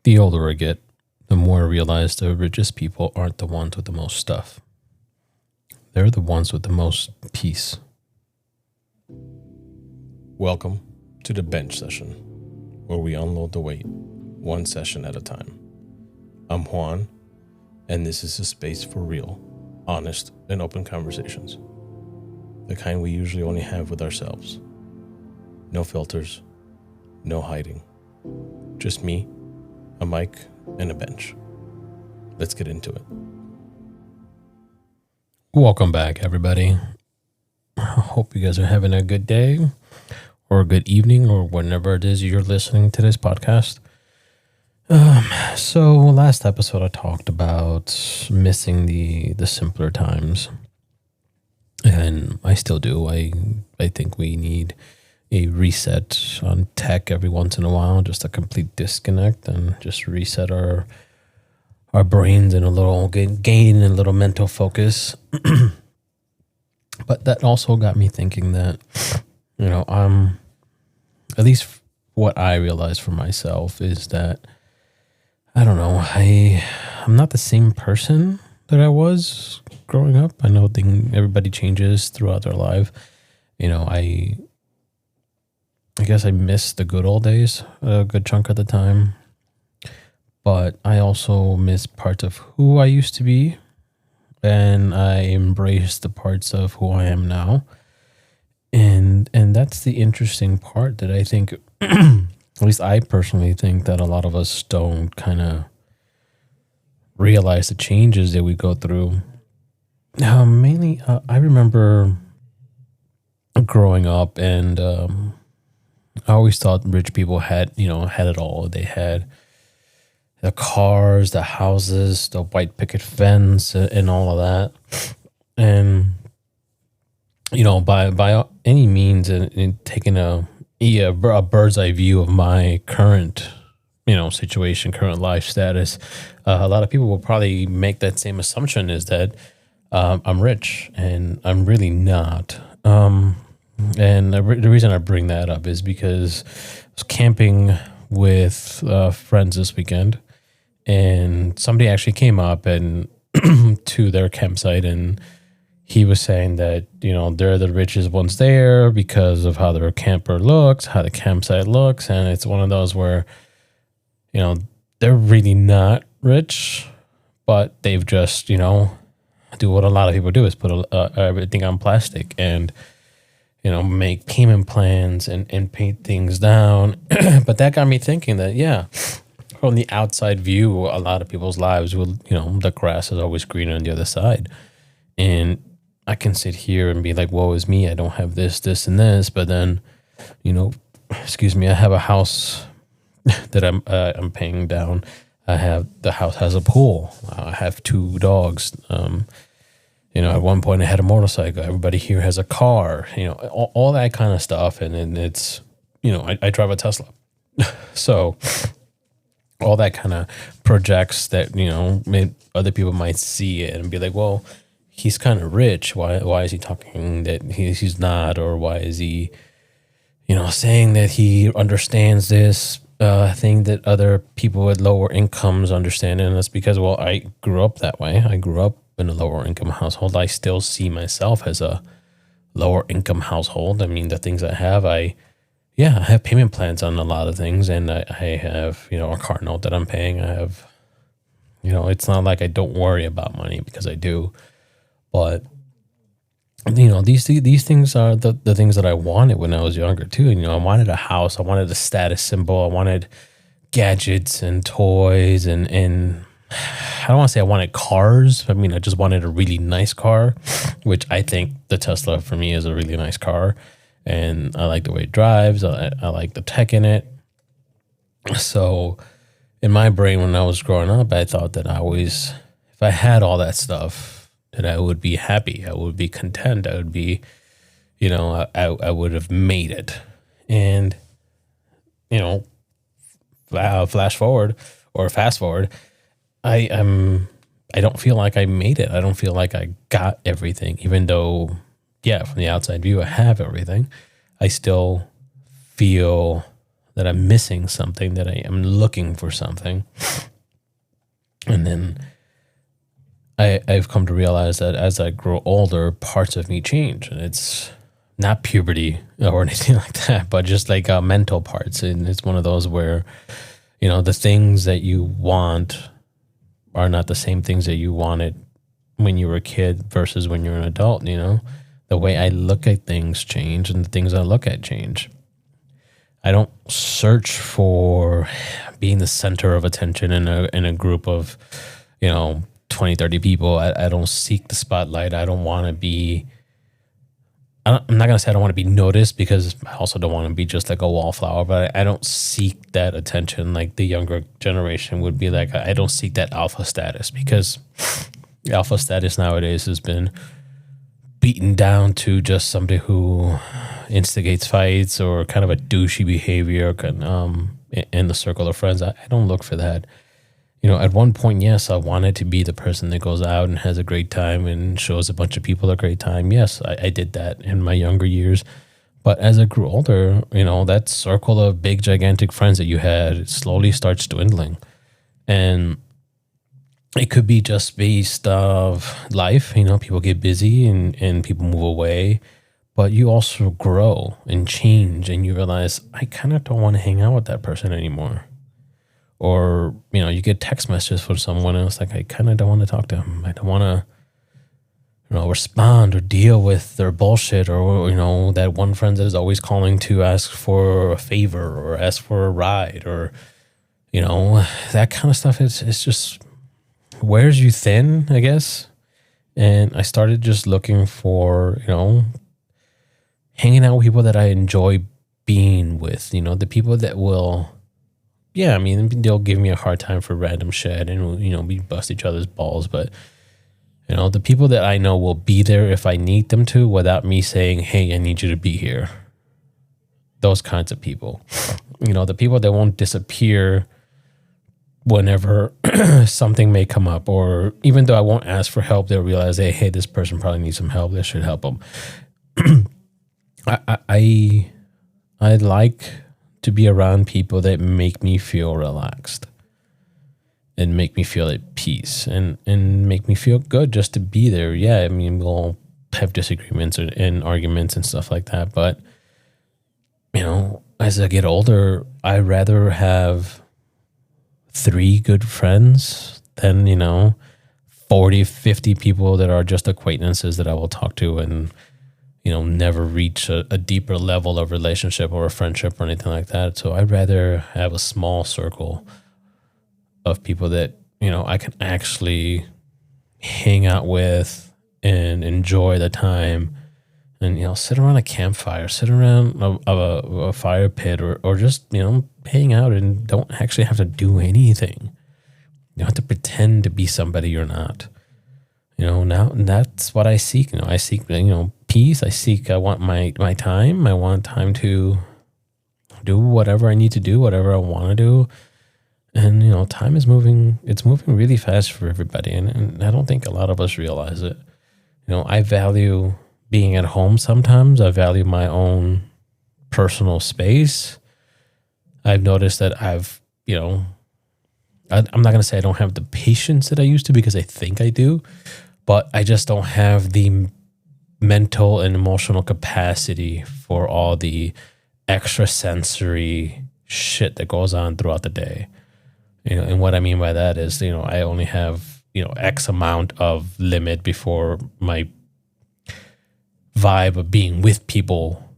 The older I get, the more I realize the richest people aren't the ones with the most stuff. They're the ones with the most peace. Welcome to the bench session, where we unload the weight, one session at a time. I'm Juan, and this is a space for real, honest, and open conversations. The kind we usually only have with ourselves. No filters, no hiding. Just me, a mic, and a bench. Let's get into it. Welcome back, everybody. I hope you guys are having a good day or a good evening or whenever it is you're listening to this podcast. So last episode I talked about missing the simpler times, and I still do. I think we need a reset on tech every once in a while, just a complete disconnect and just reset our brains and a little gain a little mental focus. But that also got me thinking that, at least what I realized for myself is that, I don't know, I'm not the same person that I was growing up. I know everybody changes throughout their life. I guess I miss the good old days a good chunk of the time, but I also miss parts of who I used to be, and I embrace the parts of who I am now. And that's the interesting part that I think, at least I personally think, that a lot of us don't kind of realize the changes that we go through. Mainly, I remember growing up, and I always thought rich people had it all. They had the cars, the houses, the white picket fence, and all of that. And by any means, and taking a bird's eye view of my current situation, current life status, a lot of people will probably make that same assumption, is that I'm rich, and I'm really not. And the reason I bring that up is because I was camping with friends this weekend, and somebody actually came up and to their campsite, and he was saying that, they're the richest ones there because of how their camper looks, how the campsite looks. And it's one of those where, they're really not rich, but they've just, do what a lot of people do, is put everything on plastic and, make payment plans and paint things down. But that got me thinking that, yeah, from the outside view, a lot of people's lives will, the grass is always greener on the other side. And I can sit here and be like, woe is me, I don't have this, this, and this. But then, I have a house that I'm paying down. The house has a pool. I have 2 dogs. At one point I had a motorcycle. Everybody here has a car, all that kind of stuff. And then it's, I drive a Tesla. So all that kind of projects that, other people might see it and be like, well, he's kind of rich. Why is he talking that he's not? Or why is he, saying that he understands this thing that other people with lower incomes understand? And that's because, well, I grew up that way. I grew up in a lower income household. I still see myself as a lower income household. I mean, the things I have, I have payment plans on a lot of things, and I have, a car note that I'm paying. I have, it's not like I don't worry about money, because I do. But, these things are the things that I wanted when I was younger too. I wanted a house. I wanted a status symbol. I wanted gadgets and toys, and I don't want to say I wanted cars. I mean, I just wanted a really nice car, which I think the Tesla for me is a really nice car. And I like the way it drives. I like the tech in it. So in my brain, when I was growing up, I thought that if I had all that stuff, that I would be happy. I would be content. I would be, I would have made it. And, fast forward, I don't feel like I made it. I don't feel like I got everything, even though, from the outside view, I have everything. I still feel that I'm missing something, that I am looking for something. And then I've come to realize that as I grow older, parts of me change, and it's not puberty or anything like that, but just like mental parts. And it's one of those where, the things that you want are not the same things that you wanted when you were a kid versus when you're an adult. The way I look at things change, and the things I look at change. I don't search for being the center of attention in a group of, 20, 30 people. I don't seek the spotlight. I don't want to be, I'm not going to say I don't want to be noticed, because I also don't want to be just like a wallflower, but I don't seek that attention like the younger generation would be like. I don't seek that alpha status, because alpha status nowadays has been beaten down to just somebody who instigates fights or kind of a douchey behavior in the circle of friends. I don't look for that. At one point, yes, I wanted to be the person that goes out and has a great time and shows a bunch of people a great time. Yes, I did that in my younger years. But as I grew older, that circle of big, gigantic friends that you had, it slowly starts dwindling. And it could be just based of life. People get busy and people move away. But you also grow and change, and you realize, I kind of don't want to hang out with that person anymore. Or, you get text messages from someone and it's like, I kind of don't want to talk to them. I don't want to, respond or deal with their bullshit, or, that one friend that is always calling to ask for a favor or ask for a ride, or, that kind of stuff. It's just wears you thin, I guess. And I started just looking for, hanging out with people that I enjoy being with, the people that will, they'll give me a hard time for random shit, and, we bust each other's balls. But, the people that I know will be there if I need them to, without me saying, hey, I need you to be here. Those kinds of people. The people that won't disappear whenever something may come up, or even though I won't ask for help, they'll realize, hey, this person probably needs some help. This should help them. I like to be around people that make me feel relaxed and make me feel at peace, and make me feel good just to be there. Yeah, we'll have disagreements and arguments and stuff like that. But, as I get older, I'd rather have 3 good friends than, 40, 50 people that are just acquaintances that I will talk to and, never reach a deeper level of relationship or a friendship or anything like that. So I'd rather have a small circle of people that, I can actually hang out with and enjoy the time, and, sit around a campfire, sit around a fire pit, or just, hang out and don't actually have to do anything. You don't have to pretend to be somebody you're not. Now that's what I seek. I seek, peace. I want my time. I want time to do whatever I need to do, whatever I want to do. And, time is moving. It's moving really fast for everybody. And I don't think a lot of us realize it. I value being at home sometimes. I value my own personal space. I've noticed that I'm not going to say I don't have the patience that I used to, because I think I do, but I just don't have the mental and emotional capacity for all the extrasensory shit that goes on throughout the day. And what I mean by that is, I only have, X amount of limit before my vibe of being with people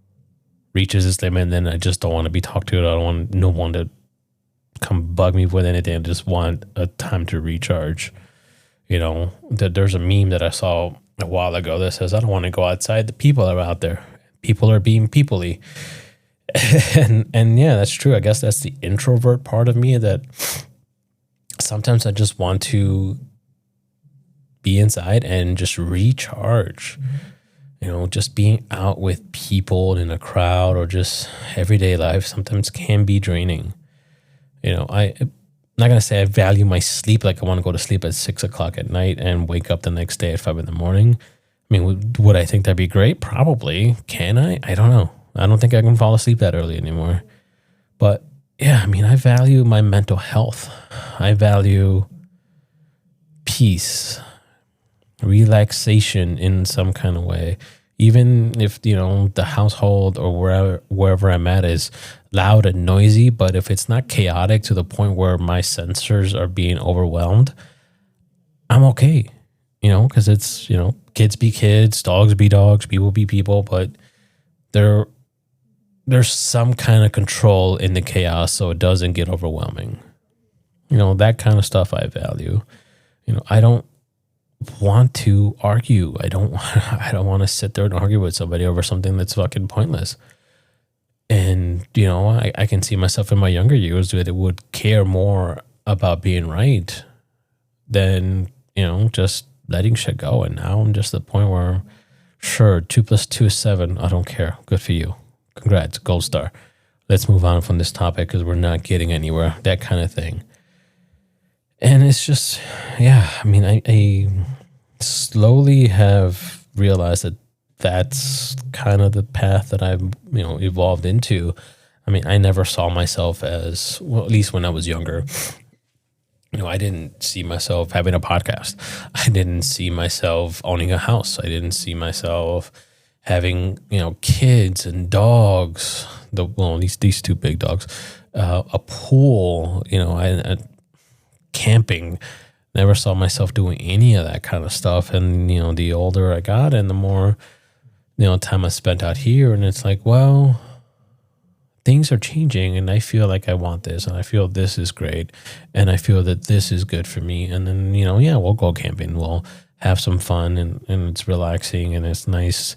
reaches its limit, and then I just don't want to be talked to. I don't want no one to come bug me with anything. I just want a time to recharge. That there's a meme that I saw a while ago that says, I don't want to go outside. The people are out there. People are being people-y. and yeah, that's true. I guess that's the introvert part of me, that sometimes I just want to be inside and just recharge. Just being out with people in a crowd or just everyday life sometimes can be draining. I'm not going to say I value my sleep. Like, I want to go to sleep at 6 o'clock at night and wake up the next day at 5 in the morning. Would I think that'd be great? Probably. Can I? I don't know. I don't think I can fall asleep that early anymore. But yeah, I mean, I value my mental health. I value peace, relaxation in some kind of way. Even if, the household or wherever I'm at is loud and noisy, but if it's not chaotic to the point where my sensors are being overwhelmed, I'm okay. Because it's, kids be kids, dogs be dogs, people be people, but there there's some kind of control in the chaos so it doesn't get overwhelming. That kind of stuff I value. I don't want to argue. I don't want to sit there and argue with somebody over something that's fucking pointless. And, I can see myself in my younger years that it would care more about being right than, just letting shit go. And now I'm just at the point where, sure, 2 + 2 is 7. I don't care. Good for you. Congrats, gold star. Let's move on from this topic because we're not getting anywhere. That kind of thing. And it's just, yeah, I mean, I slowly have realized that that's kind of the path that I've, evolved into. I mean, I never saw myself as, well, at least when I was younger, I didn't see myself having a podcast. I didn't see myself owning a house. I didn't see myself having, kids and dogs, these two big dogs, a pool, camping. Never saw myself doing any of that kind of stuff. And, the older I got and the more, time I spent out here, and it's like, well, things are changing and I feel like I want this and I feel this is great and I feel that this is good for me. And then, yeah, we'll go camping. We'll have some fun and it's relaxing and it's nice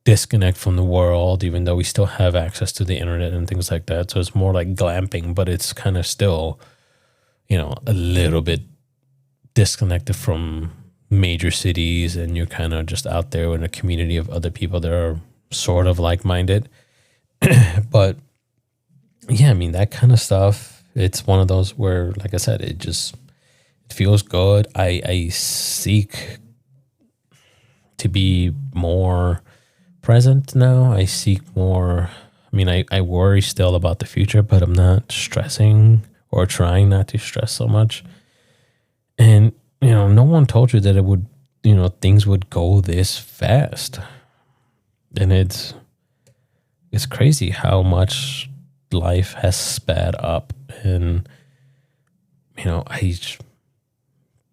disconnect from the world, even though we still have access to the internet and things like that. So it's more like glamping, but it's kind of still, a little bit disconnected from major cities, and you're kind of just out there in a community of other people that are sort of like-minded. But yeah, I mean, that kind of stuff, it's one of those where, like I said, it feels good. I seek to be more present now. I seek more, I mean, I worry still about the future, but I'm not stressing or trying not to stress so much. And, no one told you that it would, things would go this fast. And it's crazy how much life has sped up. And, I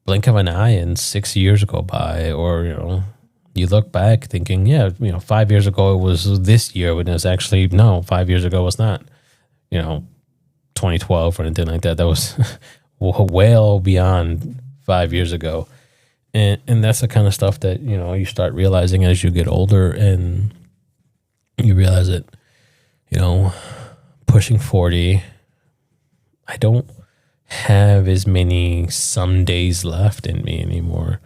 blink of an eye and 6 years go by, or, you look back thinking, yeah, 5 years ago it was this year, when it was actually, no, 5 years ago was not, 2012 or anything like that. That was well beyond 5 years ago. And that's the kind of stuff that, you start realizing as you get older, and you realize that, pushing 40, I don't have as many some days left in me anymore.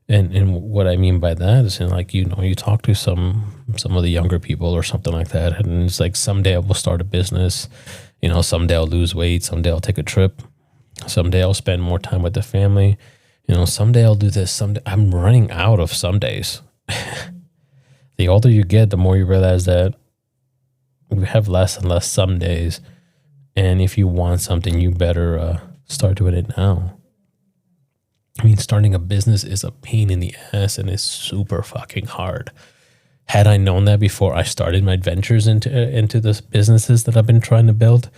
And what I mean by that is, like, you talk to some of the younger people or something like that, and it's like, someday I will start a business, someday I'll lose weight, someday I'll take a trip, someday I'll spend more time with the family, someday I'll do this, someday. I'm running out of some days. The older you get, the more you realize that you have less and less some days. And if you want something, you better start doing it now. I mean, starting a business is a pain in the ass and it's super fucking hard. Had I known that before I started my ventures into the businesses that I've been trying to build,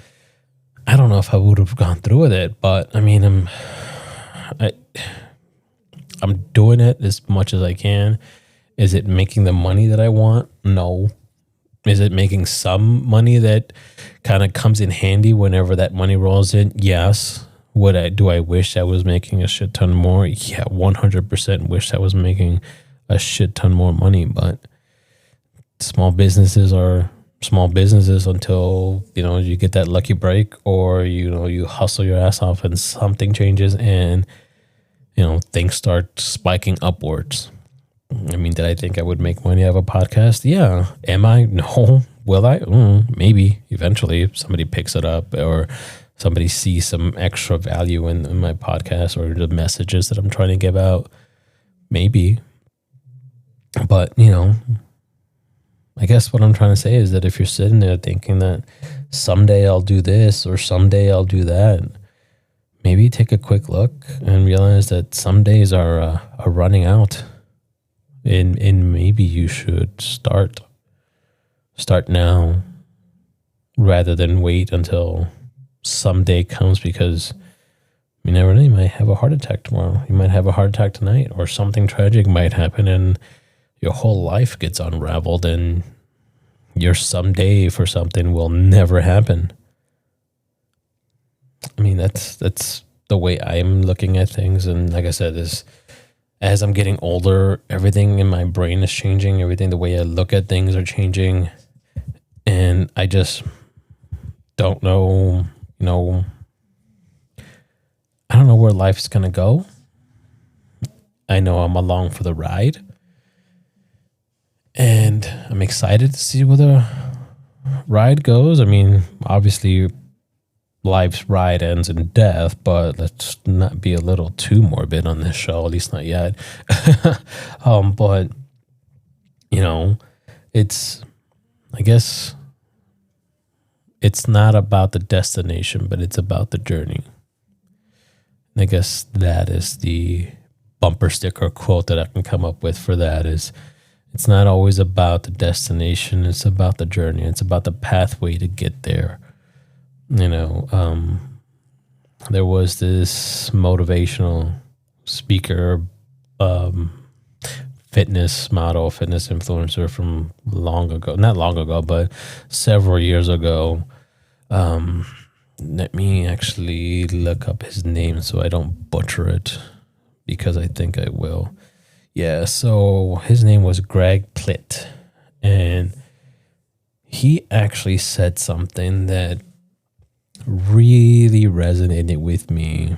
I don't know if I would have gone through with it. But I mean, I'm doing it as much as I can. Is it making the money that I want? No. Is it making some money that kind of comes in handy whenever that money rolls in? Yes. Do I wish I was making a shit ton more? Yeah, 100% wish I was making a shit ton more money. But small businesses are small businesses until, you get that lucky break, or, you hustle your ass off and something changes and, things start spiking upwards. I mean, did I think I would make money out of a podcast? Yeah. Am I? No. Will I? Maybe eventually, if somebody picks it up or somebody sees some extra value in my podcast or the messages that I'm trying to give out. Maybe. But, I guess what I'm trying to say is that if you're sitting there thinking that someday I'll do this or someday I'll do that. Maybe take a quick look and realize that some days are running out, and maybe you should start now rather than wait until someday comes, because you never know, you might have a heart attack tomorrow. You might have a heart attack tonight, or something tragic might happen and your whole life gets unraveled and your someday for something will never happen. I mean, that's the way I'm looking at things. And like I said, as I'm getting older, everything in my brain is changing. Everything, the way I look at things are changing. And I just don't know, I don't know where life's going to go. I know I'm along for the ride. And I'm excited to see where the ride goes. I mean, obviously, life's ride ends in death, but let's not be a little too morbid on this show, at least not yet. But, I guess it's not about the destination, but it's about the journey. And I guess that is the bumper sticker quote that I can come up with for that is, it's not always about the destination. It's about the journey. It's about the pathway to get there. There was this motivational speaker, fitness model, fitness influencer from not long ago, but several years ago. Let me actually look up his name so I don't butcher it, because I think I will. Yeah, so his name was Greg Plitt, and he actually said something that really resonated with me,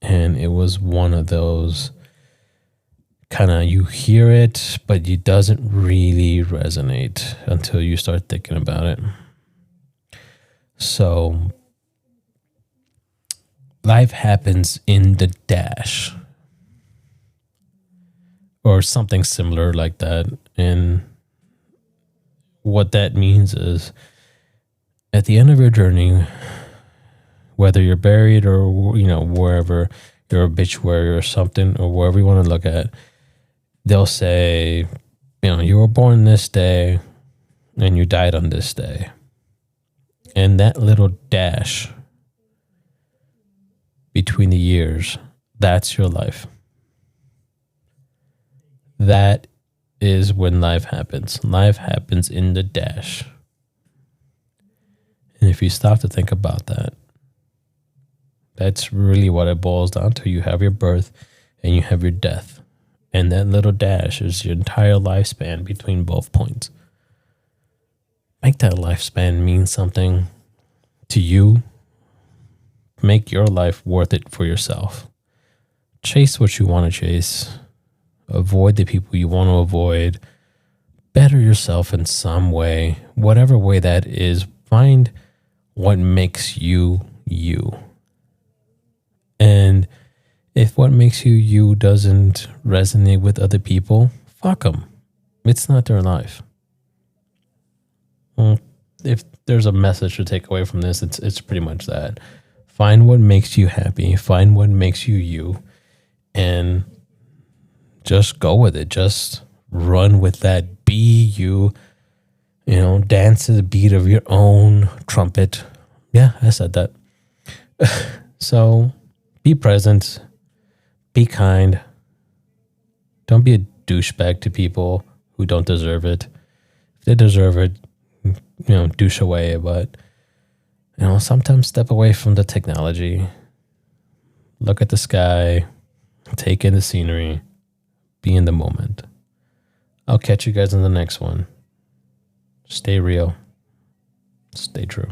and it was one of those kind of, you hear it, but it doesn't really resonate until you start thinking about it. So, life happens in the dash, or something similar like that. And what that means is, at the end of your journey, whether you're buried or, wherever, your obituary or something, or wherever you want to look at, they'll say, you were born this day and you died on this day. And that little dash between the years, that's your life. That is when life happens. Life happens in the dash. And if you stop to think about that, that's really what it boils down to. You have your birth and you have your death. And that little dash is your entire lifespan between both points. Make that lifespan mean something to you. Make your life worth it for yourself. Chase what you want to chase. Avoid the people you want to avoid. Better yourself in some way. Whatever way that is, find what makes you you. And if what makes you you doesn't resonate with other people, fuck them. It's not their life. Well, if there's a message to take away from this, it's pretty much that. Find what makes you happy. Find what makes you you. And just go with it. Just run with that. Be you. Dance to the beat of your own trumpet. Yeah, I said that. So be present. Be kind. Don't be a douchebag to people who don't deserve it. If they deserve it, douche away. But, sometimes step away from the technology. Look at the sky. Take in the scenery. Be in the moment. I'll catch you guys in the next one. Stay real. Stay true.